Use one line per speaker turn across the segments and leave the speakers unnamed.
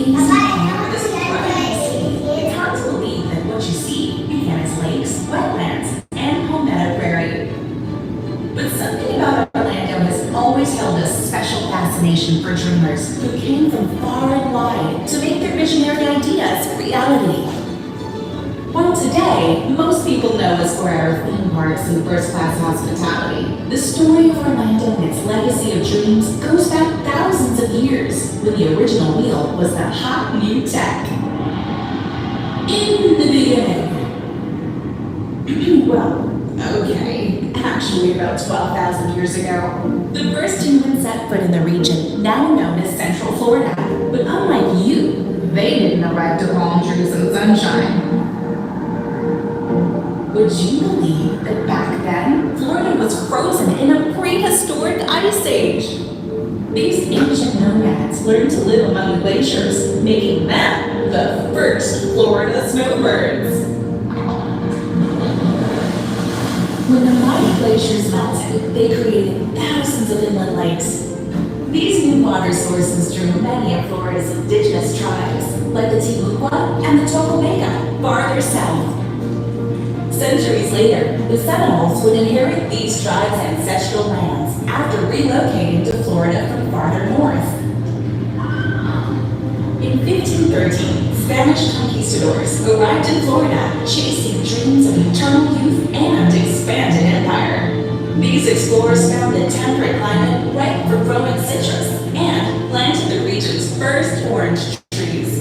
Gazing over this incredible city, it's hard to believe that what you see began as lakes, wetlands, and palmetto prairie. But something about Orlando has always held a special fascination for dreamers who came from far and wide to make their visionary ideas a reality. While today, most people know us for our theme parks and first-class hospitality, the story of Orlando and its legacy of dreams goes back thousands of years, when the original wheel was the hot new tech. In the beginning. Well, okay, actually about 12,000 years ago, the first humans set foot in the region, now known as Central Florida. But unlike you, they didn't arrive to palm trees and sunshine. Would you believe that back then, Florida was frozen in a prehistoric ice age? These ancient nomads learned to live among the glaciers, making them the first Florida snowbirds. When the mighty glaciers melted, they created thousands of inland lakes. These new water sources drew many of Florida's indigenous tribes, like the Timucua and the Tocomaca, farther south. Centuries later, the Seminoles would inherit these tribes' ancestral lands after relocating to Florida from farther north. In 1513, Spanish conquistadors arrived in Florida, chasing dreams of eternal youth and expanded empire. These explorers found the temperate climate ripe for growing citrus and planted the region's first orange trees.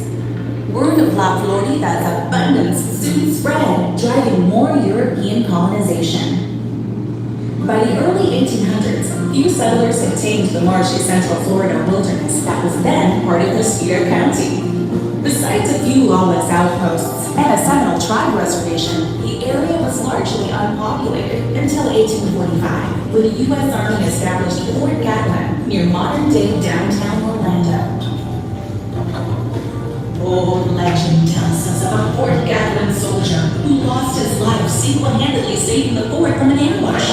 Word of La Florida's abundance soon spread, driving more European colonization. By the early 1800s, few settlers obtained the marshy Central Florida wilderness that was then part of Mosquito County. Besides a few lawless outposts and a Seminole tribe reservation, the area was largely unpopulated until 1845, when the U.S. Army established Fort Gatlin near modern-day downtown Orlando. Old legend tells us of a Fort Gatlin soldier who lost his life single-handedly saving the fort from an ambush.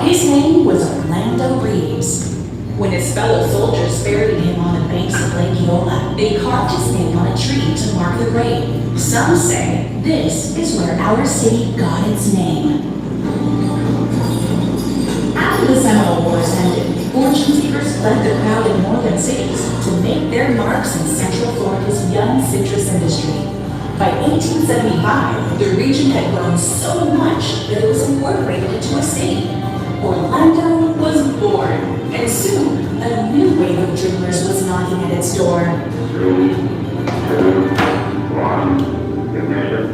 His name was Orlando Reeves. When his fellow soldiers buried him on the banks of Lake Eola, they carved his name on a tree to mark the grave. Some say this is where our city got its name. After the Seminole Wars ended, fortune seekers fled the crowded northern cities to make their marks in Central Florida's young citrus industry. By 1875, the region had grown so much that it was incorporated into a city. Orlando was born, and soon a new wave of dreamers was knocking at its door.
3, 2, 1, ignition.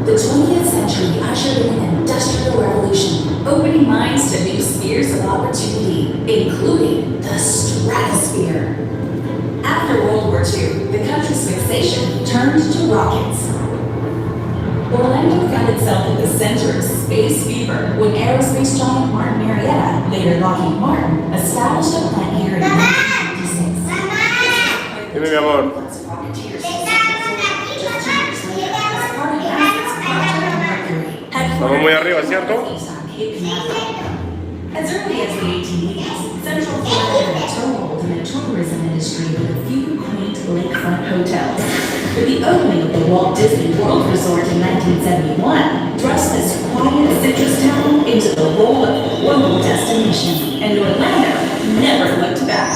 The 20th century ushered in an industrial revolution, opening minds to new spheres of opportunity, including the stratosphere. After World War II, the country's fixation turned to rockets. Orlando found itself at the center of space fever when aerospace giant Martin Marietta, later Lockheed Martin, established a plant here in 1956.
Dime, mi amor. Estamos muy arriba, ¿cierto?
As early as the 1880s, Central Florida had a toehold in the tourism industry with a few quaint lakefront hotels. But the opening of the Walt Disney World Resort in 1971 thrust this quiet citrus town into the role of global destination, and Orlando never looked back.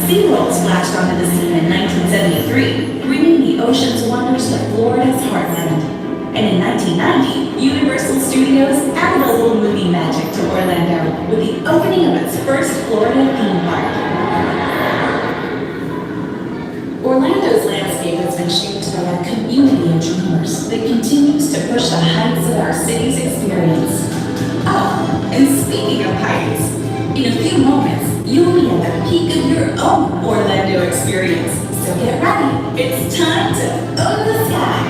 SeaWorld splashed onto the scene in 1973, bringing the ocean's wonders to Florida's heartland. And in 1990, Universal Studios added a little movie magic to Orlando with the opening of its first Florida theme park. Orlando's landscape has been shaped by a community of dreamers that continues to push the heights of our city's experience. Oh, and speaking of heights, in a few moments, you'll be at the peak of your own Orlando experience. So get ready, it's time to own the sky.